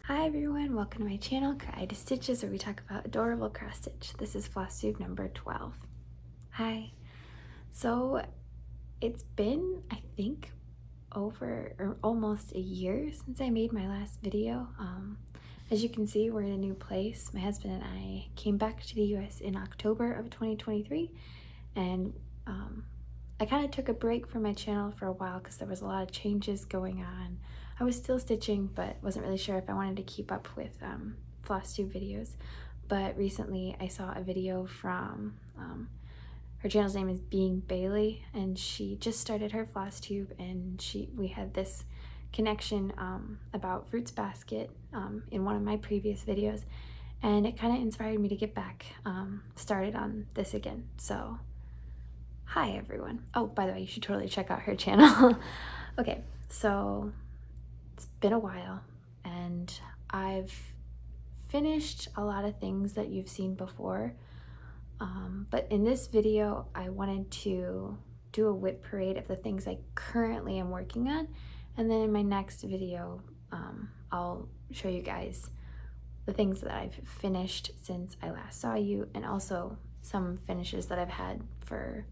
Hi everyone, welcome to my channel, Cottage Stitches, where we talk about adorable cross stitch. This is Flosstube number 12. Hi. So it's been, I think, over or almost a year since I made my last video. As you can see, we're in a new place. My husband and I came back to the US in October of 2023, and I kind of took a break from my channel for a while because there was a lot of changes going on. I was still stitching, but wasn't really sure if I wanted to keep up with Flosstube videos. But recently I saw a video from, her channel's name is Being Bailey, and she just started her Flosstube, and we had this connection about Fruits Basket in one of my previous videos, and it kind of inspired me to get back started on this again. So hi everyone. Oh, by the way, you should totally check out her channel. Okay, so it's been a while and I've finished a lot of things that you've seen before, but in this video I wanted to do a WIP parade of the things I currently am working on, and then in my next video I'll show you guys the things that I've finished since I last saw you, and also some finishes that I've had for,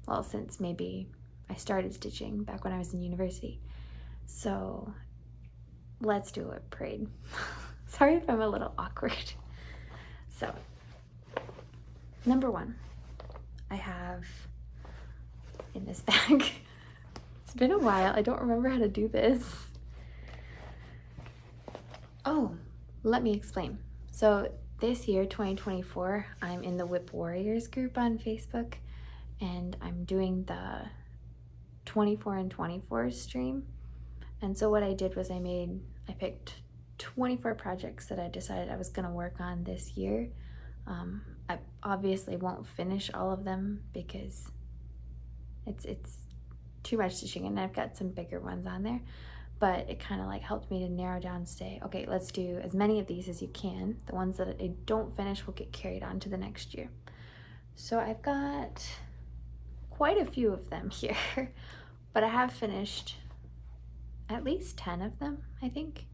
well, since maybe I started stitching back when I was in university. So let's do a parade. Sorry if I'm a little awkward. So, number one, I have in this bag, it's been a while, I don't remember how to do this. Oh, let me explain. So this year, 2024, I'm in the WIP Warriors group on Facebook, and I'm doing the 24 and 24 stream. And so what I did was I picked 24 projects that I decided I was going to work on this year. I obviously won't finish all of them because it's too much stitching, and I've got some bigger ones on there, but it kind of like helped me to narrow down, say, okay, let's do as many of these as you can. The ones that I don't finish will get carried on to the next year. So I've got quite a few of them here, but I have finished at least 10 of them, I think.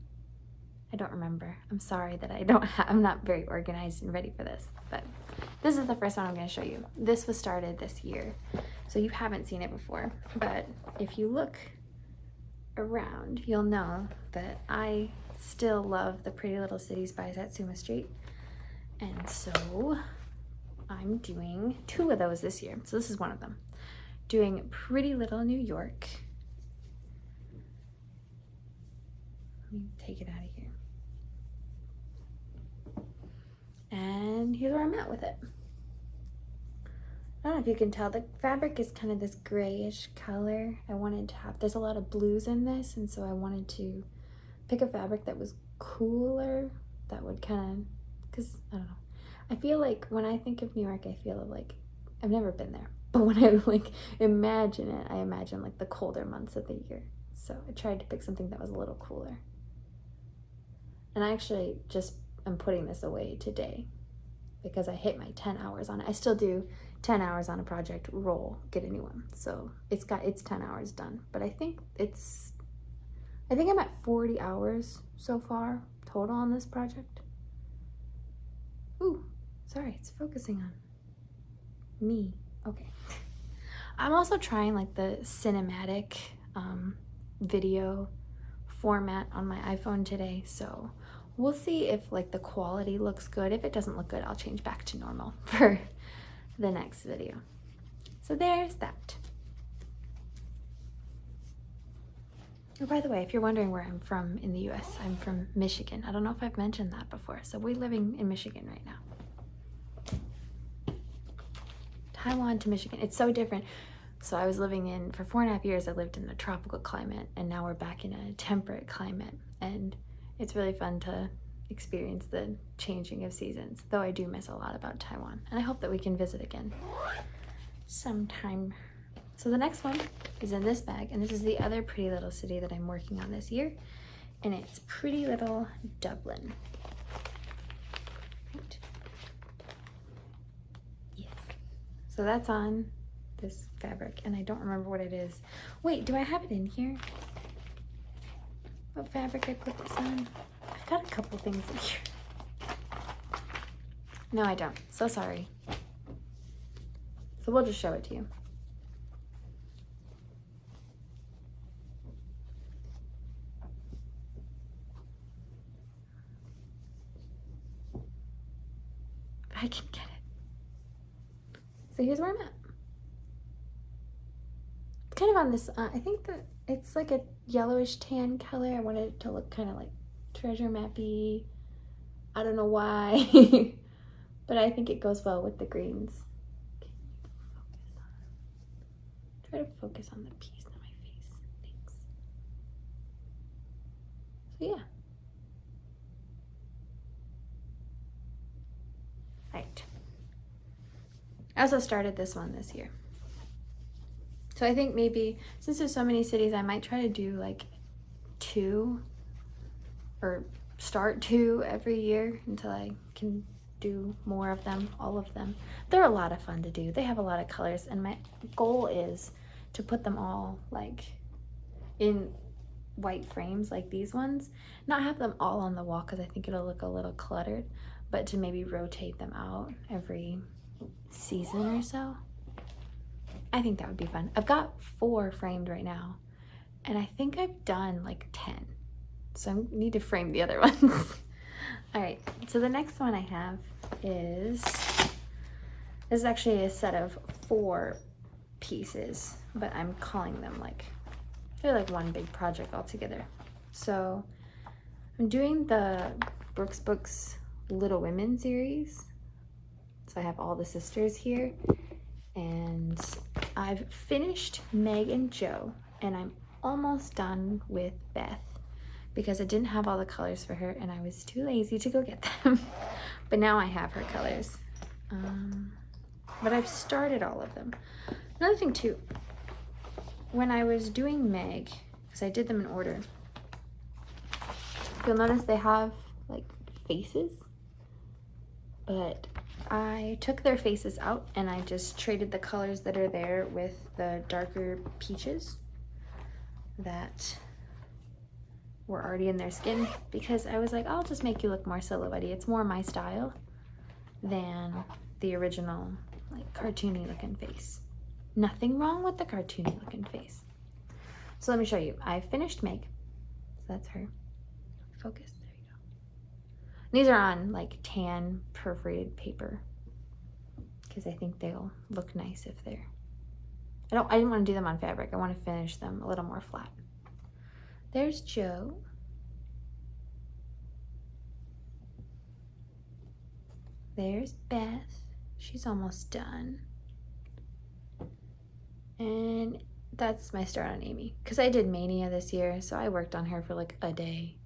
I don't remember. I'm sorry that I'm not very organized and ready for this, but this is the first one I'm going to show you. This was started this year, so you haven't seen it before, but if you look around, you'll know that I still love the Pretty Little Cities by Satsuma Street, and so I'm doing 2 of those this year. So this is one of them. Doing Pretty Little New York. Let me take it out of here. And here's where I'm at with it. I don't know if you can tell, the fabric is kind of this grayish color. I wanted to have, there's a lot of blues in this, and so I wanted to pick a fabric that was cooler, that would kind of, because I don't know. I feel like when I think of New York, I feel like, I've never been there, but when I like imagine it, I imagine like the colder months of the year. So I tried to pick something that was a little cooler. And I actually just am putting this away today because I hit my 10 hours on it. I still do 10 hours on a project, roll, get a new one. So it's 10 hours done, but I think I'm at 40 hours so far total on this project. Ooh, sorry, it's focusing on me. Okay. I'm also trying like the cinematic video format on my iPhone today, so we'll see if like the quality looks good. If it doesn't look good, I'll change back to normal for the next video. So there's that. Oh, by the way, if you're wondering where I'm from in the US, I'm from Michigan. I don't know if I've mentioned that before. So we're living in Michigan right now. Taiwan to Michigan, it's so different. So I was living for 4.5 years, I lived in a tropical climate, and now we're back in a temperate climate. And it's really fun to experience the changing of seasons, though I do miss a lot about Taiwan. And I hope that we can visit again sometime. So the next one is in this bag, and this is the other Pretty Little City that I'm working on this year, and it's Pretty Little Dublin. Right. Yes. So that's on this fabric, and I don't remember what it is. Wait, do I have it in here? What fabric I put this on? I got a couple things in here. No, I don't. So sorry. So we'll just show it to you. I can get it. So here's where I'm at. It's kind of on this, I think that it's like a yellowish tan color. I wanted it to look kind of like treasure mappy. I don't know why, but I think it goes well with the greens. Try to focus on the piece, not my face. Thanks. So yeah. Right. I also started this one this year. So I think maybe, since there's so many cities, I might try to do like 2 or start 2 every year until I can do more of them, all of them. They're a lot of fun to do. They have a lot of colors, and my goal is to put them all like in white frames like these ones. Not have them all on the wall because I think it'll look a little cluttered, but to maybe rotate them out every season or so. I think that would be fun. I've got 4 framed right now, and I think I've done like 10. So I need to frame the other ones. All right, so the next one I have is, this is actually a set of 4 pieces, but I'm calling them like, they're like one big project altogether. So I'm doing the Brooke's Books Little Women series. So I have all the sisters here, and I've finished Meg and Jo, and I'm almost done with Beth because I didn't have all the colors for her and I was too lazy to go get them. But now I have her colors. But I've started all of them. Another thing too, when I was doing Meg, because I did them in order, you'll notice they have like faces, but I took their faces out and I just traded the colors that are there with the darker peaches that were already in their skin, because I was like, I'll just make you look more silhouette-y. It's more my style than the original like cartoony looking face. Nothing wrong with the cartoony looking face. So let me show you. I finished Meg. So that's her. Focus. There you go. These are on like tan perforated paper because I think they'll look nice if they're, I didn't want to do them on fabric. I want to finish them a little more flat. There's Jo. There's Beth. She's almost done. And that's my start on Amy. Because I did Mania this year, so I worked on her for like a day.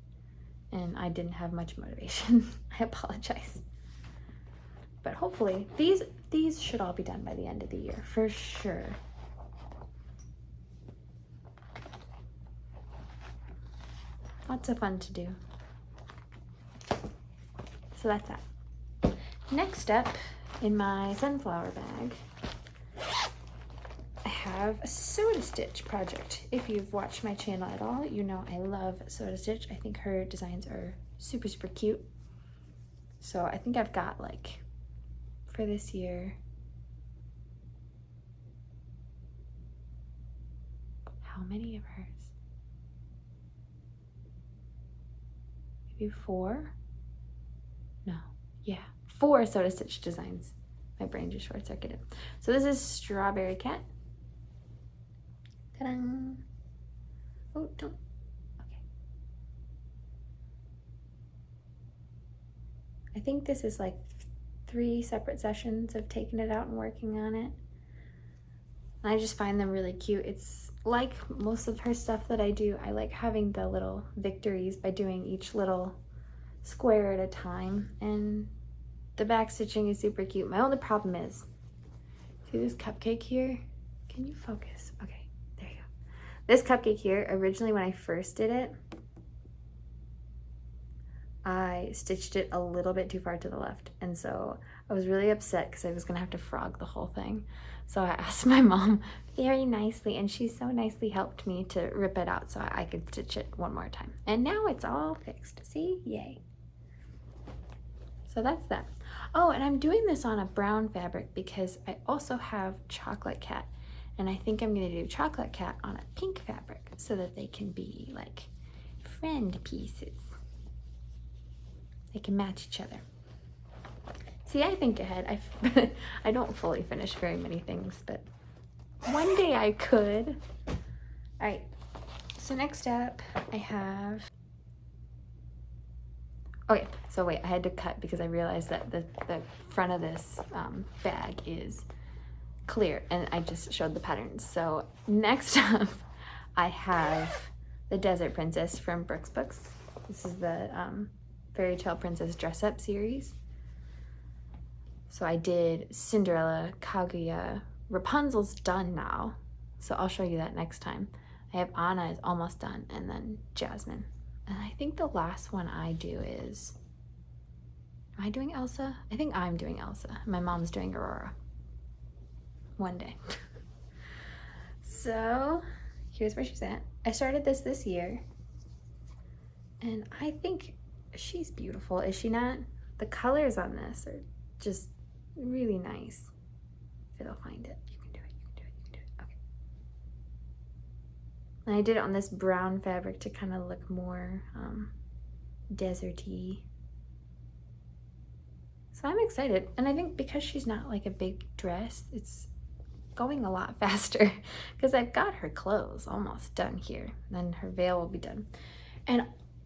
And I didn't have much motivation. I apologize. But hopefully, these should all be done by the end of the year, for sure. Lots of fun to do. So that's that. Next up, in my sunflower bag, I have a SodaStitch project. If you've watched my channel at all, you know I love SodaStitch. I think her designs are super, super cute. So I think I've got like, for this year, how many of hers? Maybe 4? No, yeah, 4 SodaStitch designs. My brain just short-circuited. So this is Strawberry Cat. Ta-da! Oh, don't. Okay. I think this is like 3 separate sessions of taking it out and working on it. And I just find them really cute. It's like most of her stuff that I do. I like having the little victories by doing each little square at a time. And the back stitching is super cute. My only problem is, see this cupcake here? Can you focus? Okay, there you go. This cupcake here, originally when I first did it, I stitched it a little bit too far to the left, and so I was really upset because I was gonna have to frog the whole thing. So I asked my mom very nicely, and she so nicely helped me to rip it out so I could stitch it one more time. And now it's all fixed. See? Yay. So that's that. Oh, and I'm doing this on a brown fabric because I also have Chocolate Cat, and I think I'm gonna do Chocolate Cat on a pink fabric so that they can be like friend pieces. They can match each other. See, I think ahead. I don't fully finish very many things, but one day I could. All right, so next up I have, okay, so wait, I had to cut because I realized that the front of this bag is clear and I just showed the patterns. So next up I have the Desert Princess from Brooke's books. This is the Fairy Tale Princess Dress Up series. So I did Cinderella, Kaguya, Rapunzel's done now, so I'll show you that next time. I have Anna is almost done, and then Jasmine. And I think the last one I do is, am I doing Elsa? I think I'm doing Elsa. My mom's doing Aurora. One day. So here's where she's at. I started this year, and I think she's beautiful, is she not? The colors on this are just really nice. If it'll find it. You can do it, you can do it, you can do it. Okay. And I did it on this brown fabric to kind of look more deserty. So I'm excited. And I think because she's not like a big dress, it's going a lot faster because I've got her clothes almost done here. Then her veil will be done. And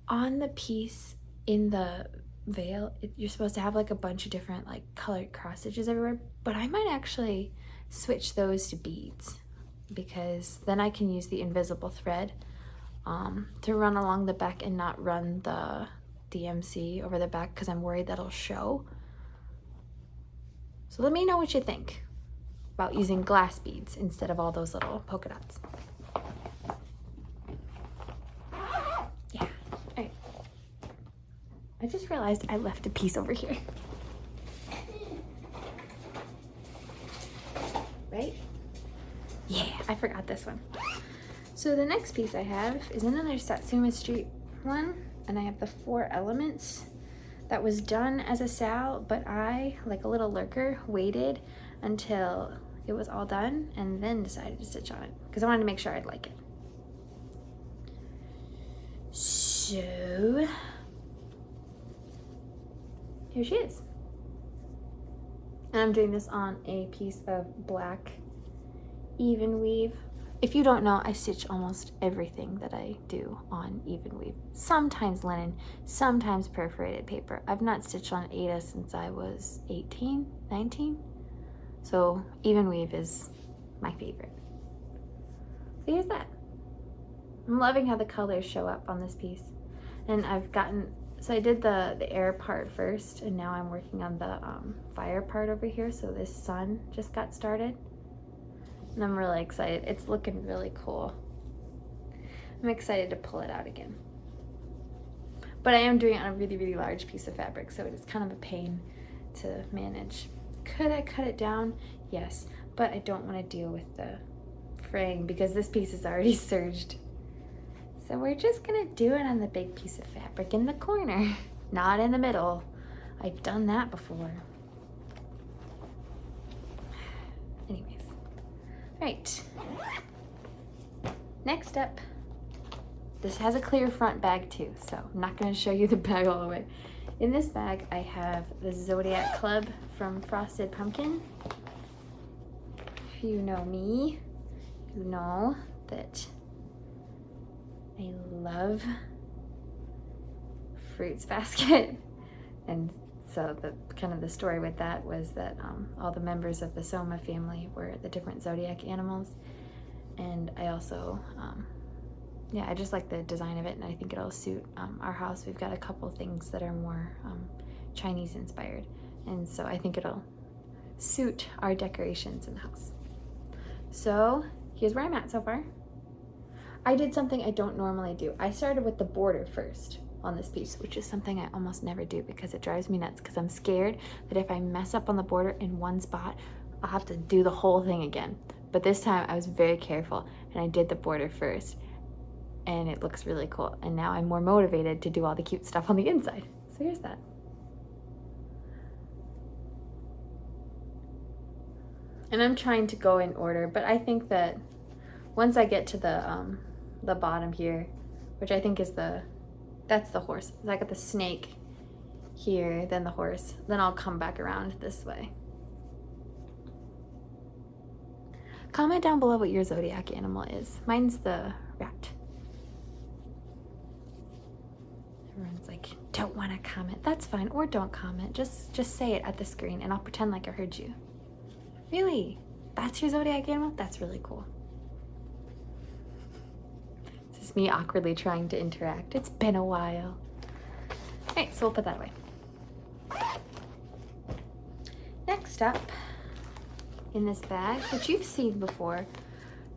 on the piece in the veil, you're supposed to have like a bunch of different like colored cross stitches everywhere, but I might actually switch those to beads because then I can use the invisible thread to run along the back and not run the DMC over the back because I'm worried that'll show. So let me know what you think about using glass beads instead of all those little polka dots. Yeah, all right. I just realized I left a piece over here. Right? Yeah, I forgot this one. So the next piece I have is another Satsuma Street one, and I have the 4 elements that was done as a sal, but I, like a little lurker, waited until it was all done and then decided to stitch on it because I wanted to make sure I'd like it. So here she is. And I'm doing this on a piece of black even weave. If you don't know, I stitch almost everything that I do on even weave. Sometimes linen, sometimes perforated paper. I've not stitched on Aida since I was 18, 19. So even weave is my favorite. So here's that. I'm loving how the colors show up on this piece. And I've gotten, so I did the air part first, and now I'm working on the fire part over here. So this sun just got started. And I'm really excited. It's looking really cool. I'm excited to pull it out again. But I am doing it on a really, really large piece of fabric, so it's kind of a pain to manage. Could I cut it down? Yes, but I don't want to deal with the fraying because this piece is already serged. So we're just gonna do it on the big piece of fabric in the corner, not in the middle. I've done that before. Anyways. Right, next up, this has a clear front bag too, so I'm not going to show you the bag all the way. In this bag, I have the Zodiac Club from Frosted Pumpkin. If you know me, you know that I love Fruits Basket, and so the kind of the story with that was that all the members of the Soma family were the different zodiac animals, and I also yeah, I just like the design of it, and I think it'll suit our house. We've got a couple things that are more Chinese inspired, and so I think it'll suit our decorations in the house. So here's where I'm at so far. I did something I don't normally do. I started with the border first. on this piece, which is something I almost never do because it drives me nuts, because I'm scared that if I mess up on the border in one spot, I'll have to do the whole thing again. But this time I was very careful and I did the border first, and it looks really cool. And now I'm more motivated to do all the cute stuff on the inside. So here's that. And I'm trying to go in order, but I think that once I get to the bottom here, which I think is that's the horse. I got the snake here, then the horse, then I'll come back around this way. Comment down below what your zodiac animal is. Mine's the rat. Everyone's like, don't want to comment. That's fine, or don't comment. Just say it at the screen and I'll pretend like I heard you. Really? That's your zodiac animal? That's really cool. This is me awkwardly trying to interact. It's been a while. All right, so we'll put that away. Next up in this bag, which you've seen before,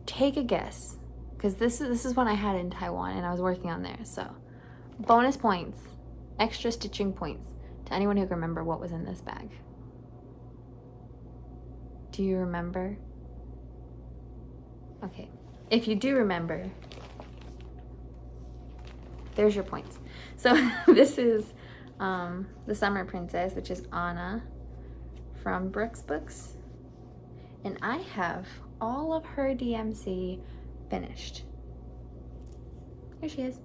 take a guess, because this is one I had in Taiwan and I was working on there. So bonus points, extra stitching points to anyone who can remember what was in this bag. Do you remember? Okay, if you do remember, there's your points. So this is the Summer Princess, which is Anna from Brooke's books. And I have all of her DMC finished. Here she is.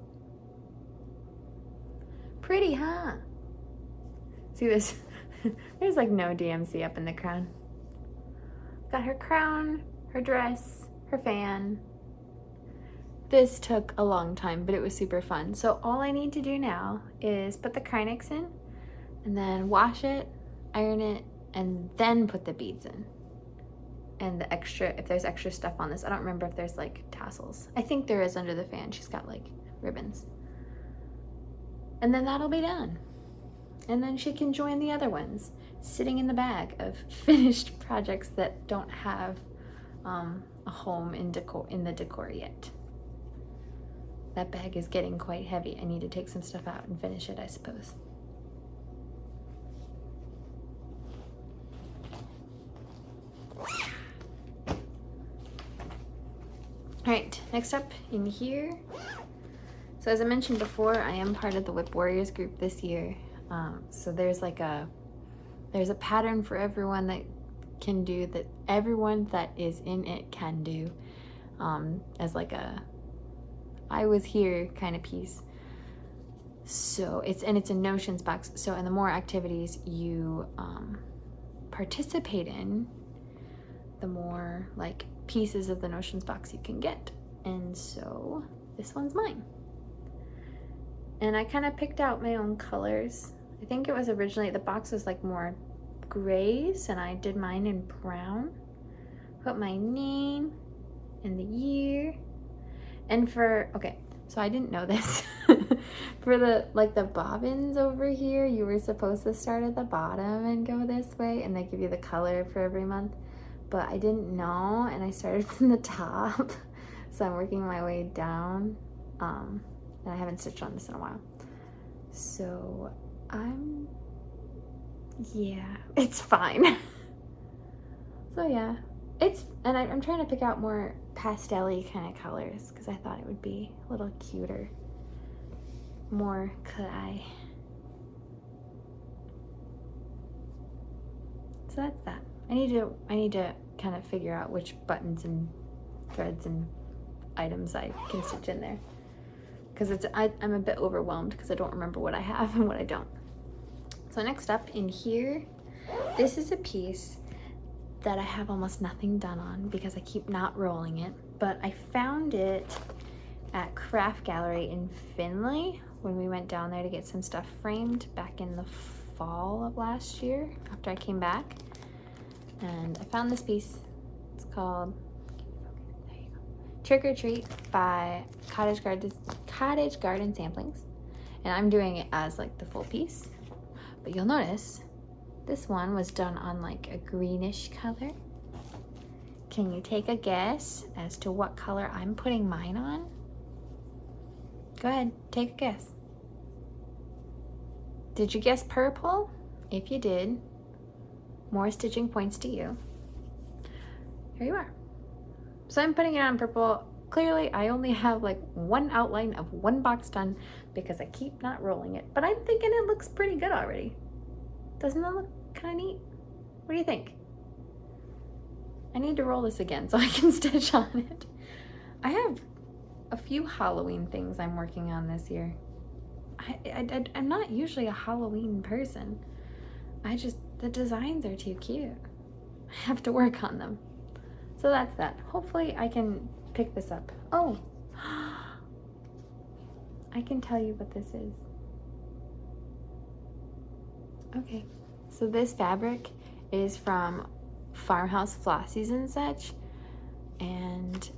Pretty, huh? See this? There's like no DMC up in the crown. Got her crown, her dress, her fan. This took a long time, but it was super fun. So all I need to do now is put the Krynex in and then wash it, iron it, and then put the beads in. And the extra, if there's extra stuff on this, I don't remember if there's like tassels. I think there is under the fan. She's got like ribbons. And then that'll be done. And then she can join the other ones, sitting in the bag of finished projects that don't have a home in the decor yet. That bag is getting quite heavy. I need to take some stuff out and finish it, I suppose. All right, next up in here. So as I mentioned before, I am part of the WIP Warriors group this year. So there's a pattern for everyone that can do, that everyone that is in it can do, as like a I was here kind of piece. So it's a notions box. So, and the more activities you participate in, the more like pieces of the notions box you can get. And so this one's mine. And I kind of picked out my own colors. I think it was originally, the box was like more grays, and I did mine in brown. Put my name and the year. And for, okay, so I didn't know this. For the bobbins over here, you were supposed to start at the bottom and go this way, and they give you the color for every month. But I didn't know, and I started from the top. So I'm working my way down. And I haven't stitched on this in a while. So yeah, it's fine. So yeah, and I'm trying to pick out more pastel-y kind of colors because I thought it would be a little cuter, more kawaii. So that's that. I need to kind of figure out which buttons and threads and items I can stitch in there, because I'm a bit overwhelmed because I don't remember what I have and what I don't. So next up in here, this is a piece that I have almost nothing done on because I keep not rolling it, but I found it at Craft Gallery in Findlay when we went down there to get some stuff framed back in the fall of last year after I came back. And I found this piece. It's called Trick or Treat by Cottage Garden Samplings, and I'm doing it as like the full piece. But you'll notice this one was done on like a greenish color. Can you take a guess as to what color I'm putting mine on? Go ahead, take a guess. Did you guess purple? If you did, more stitching points to you. Here you are. So I'm putting it on purple. Clearly, I only have like one outline of one box done because I keep not rolling it. But I'm thinking it looks pretty good already. Doesn't that look kind of neat? What do you think? I need to roll this again so I can stitch on it. I have a few Halloween things I'm working on this year. I'm not usually a Halloween person. The designs are too cute. I have to work on them. So that's that. Hopefully I can pick this up. Oh, I can tell you what this is. Okay, so this fabric is from Farmhouse Flossies and such, and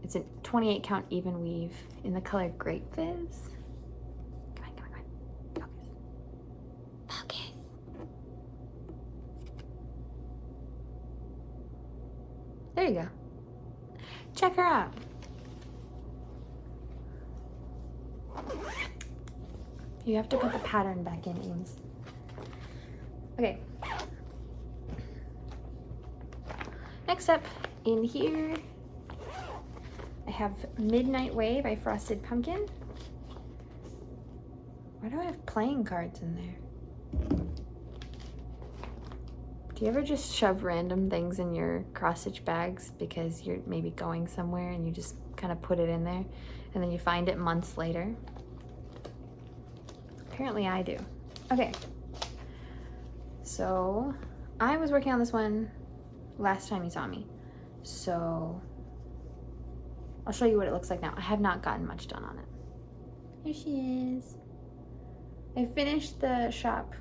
it's a 28 count even weave in the color Grape Fizz. Come on. Focus. There you go. Check her out. You have to put the pattern back in, Ames. Okay. Next up in here, I have Midnight Way by Frosted Pumpkin. Why do I have playing cards in there? Do you ever just shove random things in your cross-stitch bags because you're maybe going somewhere and you just kind of put it in there and then you find it months later? Apparently I do. Okay. So I was working on this one last time you saw me. So I'll show you what it looks like now. I have not gotten much done on it. Here she is. I finished the shop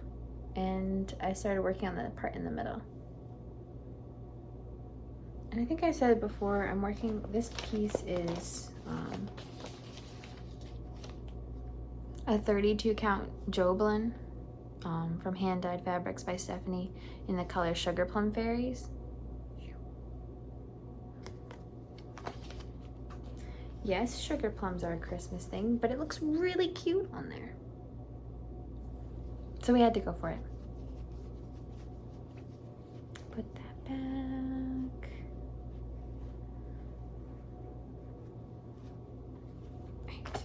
and I started working on the part in the middle. And I think I said before, I'm working, this piece is a 32 count Dublin from Hand Dyed Fabrics by Stephanie in the color Sugar Plum Fairies. Yes, sugar plums are a Christmas thing, but it looks really cute on there. So we had to go for it. Put that back. Right.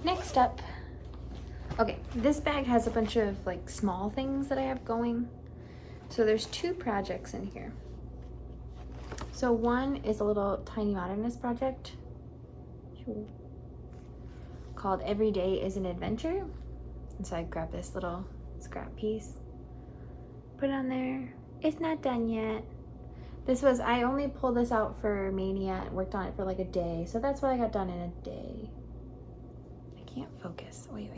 Next up, okay, this bag has a bunch of like small things that I have going. So there's two projects in here. So one is a little tiny modernist project called Every Day is an Adventure. And so I grabbed this little scrap piece, put it on there. It's not done yet. I only pulled this out for Mania and worked on it for like a day. So that's what I got done in a day. I can't focus, wait.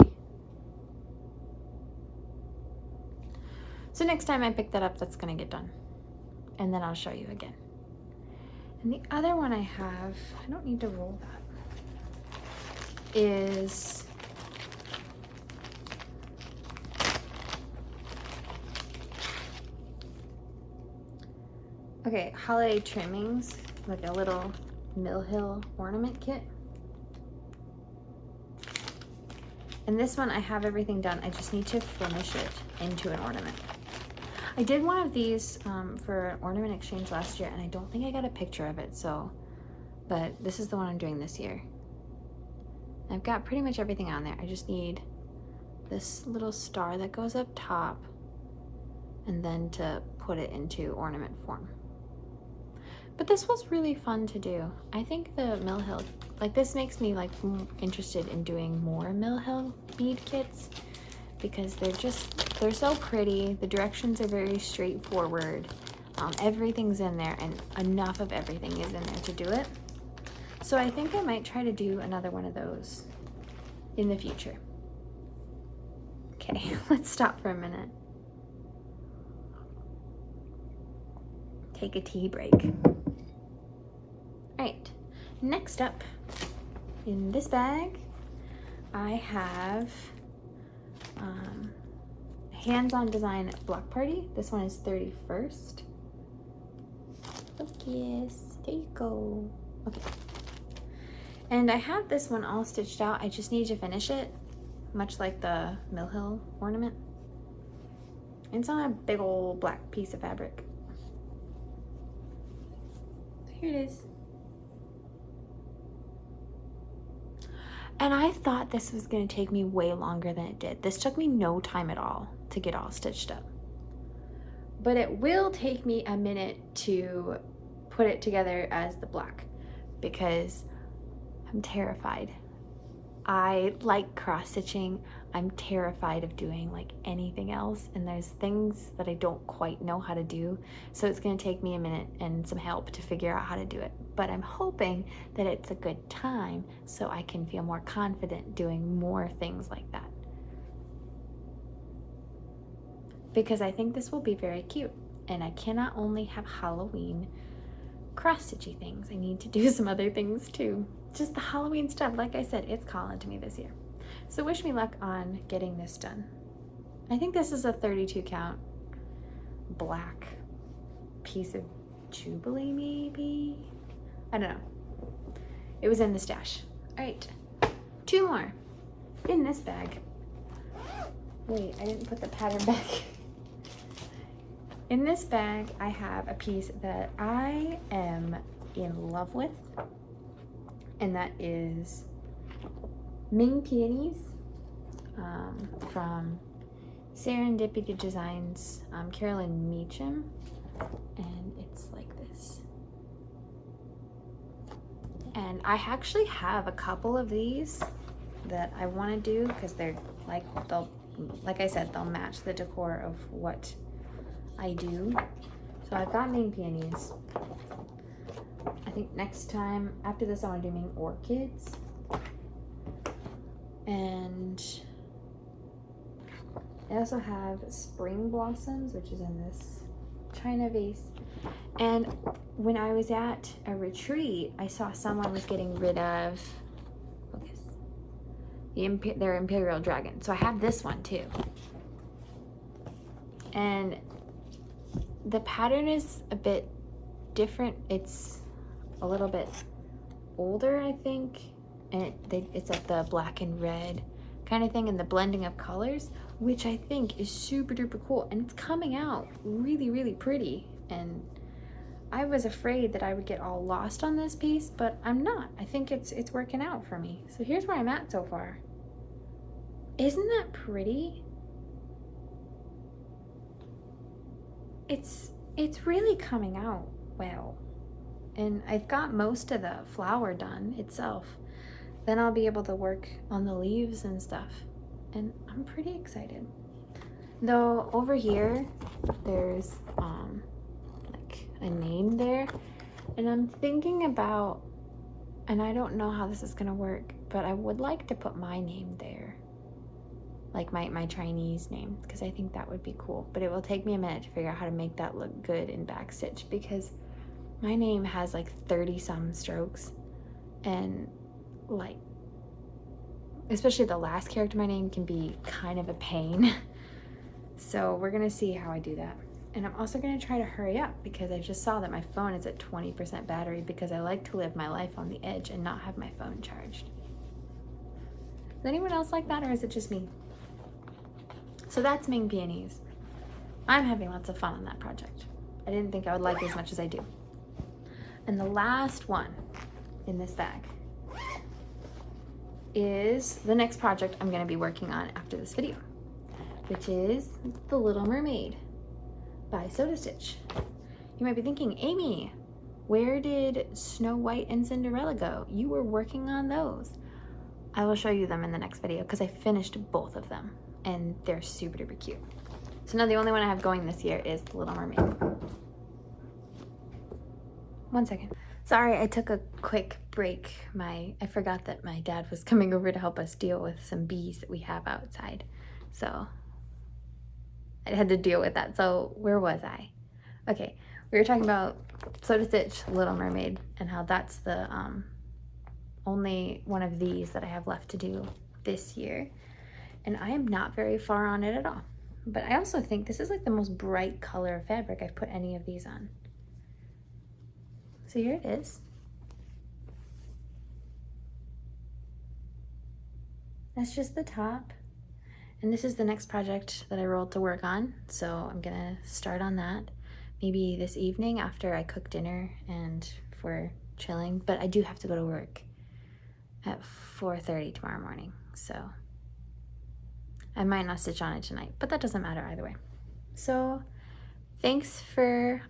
So next time I pick that up, that's gonna get done. And then I'll show you again. And the other one I have, I don't need to roll that, is okay, holiday trimmings, like a little Mill Hill ornament kit. And this one I have everything done. I just need to finish it into an ornament. I did one of these for an ornament exchange last year, and I don't think I got a picture of it, but this is the one I'm doing this year. I've got pretty much everything on there. I just need this little star that goes up top and then to put it into ornament form. But this was really fun to do. I think the Mill Hill, like this makes me like interested in doing more Mill Hill bead kits because they're so pretty. The directions are very straightforward. Everything's in there and enough of everything is in there to do it. So I think I might try to do another one of those in the future. Okay, let's stop for a minute. Take a tea break. All right, next up in this bag, I have Hands-On Design Block Party. This one is 31st. Focus, there you go. Okay. And I have this one all stitched out. I just need to finish it, much like the Mill Hill ornament. It's on a big old black piece of fabric. So here it is. And I thought this was going to take me way longer than it did. This took me no time at all to get all stitched up. But it will take me a minute to put it together as the black because I'm terrified. I like cross stitching. I'm terrified of doing like anything else, and there's things that I don't quite know how to do. So it's going to take me a minute and some help to figure out how to do it. But I'm hoping that it's a good time so I can feel more confident doing more things like that. Because I think this will be very cute, and I cannot only have Halloween cross-stitchy things. I need to do some other things too. Just the Halloween stuff, like I said, it's calling to me this year. So wish me luck on getting this done. I think this is a 32 count black piece of Jubilee, maybe? I don't know. It was in the stash. All right, 2 more in this bag. Wait, I didn't put the pattern back. In this bag, I have a piece that I am in love with, and that is Ming Peonies from Serendipity Designs, Carolyn Meacham, and it's like this. And I actually have a couple of these that I want to do because they're like I said, they'll match the decor of what I do. So I've got Ming Peonies. I think next time, after this, I want to do Ming Orchids. And I also have Spring Blossoms, which is in this china vase. And when I was at a retreat, I saw someone was getting rid of, focus, their Imperial Dragon. So I have this one too. And the pattern is a bit different. It's a little bit older, I think, and it's like the black and red kind of thing, and the blending of colors, which I think is super duper cool, and it's coming out really, really pretty. And I was afraid that I would get all lost on this piece, but I'm not. I think it's working out for me. So here's where I'm at so far. Isn't that pretty? It's really coming out well. And I've got most of the flower done itself. Then I'll be able to work on the leaves and stuff. And I'm pretty excited. Though over here, there's like a name there. And I'm thinking about, and I don't know how this is gonna work, but I would like to put my name there. Like my Chinese name, because I think that would be cool. But it will take me a minute to figure out how to make that look good in backstitch, because my name has like 30 some strokes, and like, especially the last character of my name can be kind of a pain. So we're gonna see how I do that. And I'm also gonna try to hurry up because I just saw that my phone is at 20% battery, because I like to live my life on the edge and not have my phone charged. Is anyone else like that, or is it just me? So that's Ming Peonies. I'm having lots of fun on that project. I didn't think I would like it as much as I do. And the last one in this bag is the next project I'm going to be working on after this video, which is The Little Mermaid by SodaStitch. You might be thinking, Amy, where did Snow White and Cinderella go? You were working on those. I will show you them in the next video because I finished both of them and they're super duper cute. So now the only one I have going this year is The Little Mermaid. 1 second. Sorry, I took a quick break. I forgot that my dad was coming over to help us deal with some bees that we have outside. So I had to deal with that. So where was I? Okay, we were talking about SodaStitch Little Mermaid and how that's the only one of these that I have left to do this year. And I am not very far on it at all. But I also think this is like the most bright color of fabric I've put any of these on. So here it is. that's just the top. And this is the next project that I rolled to work on, so I'm gonna start on that maybe this evening after I cook dinner and for chilling, but I do have to go to work at 4:30 tomorrow morning, so I might not stitch on it tonight, but that doesn't matter either way. So thanks for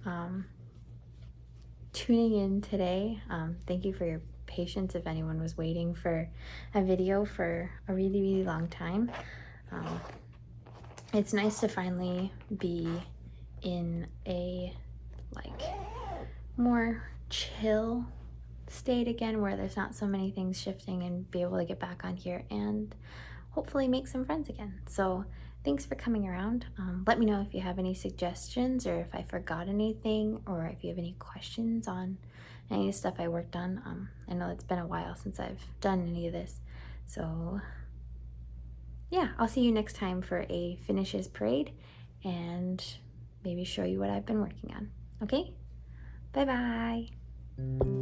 tuning in today. Thank you for your patience if anyone was waiting for a video for a really, really long time. It's nice to finally be in a like more chill state again where there's not so many things shifting, and be able to get back on here and hopefully make some friends again. So thanks for coming around. Let me know if you have any suggestions or if I forgot anything, or if you have any questions on any of the stuff I worked on. I know it's been a while since I've done any of this, so yeah, I'll see you next time for a finishes parade and maybe show you what I've been working on. Okay, bye bye.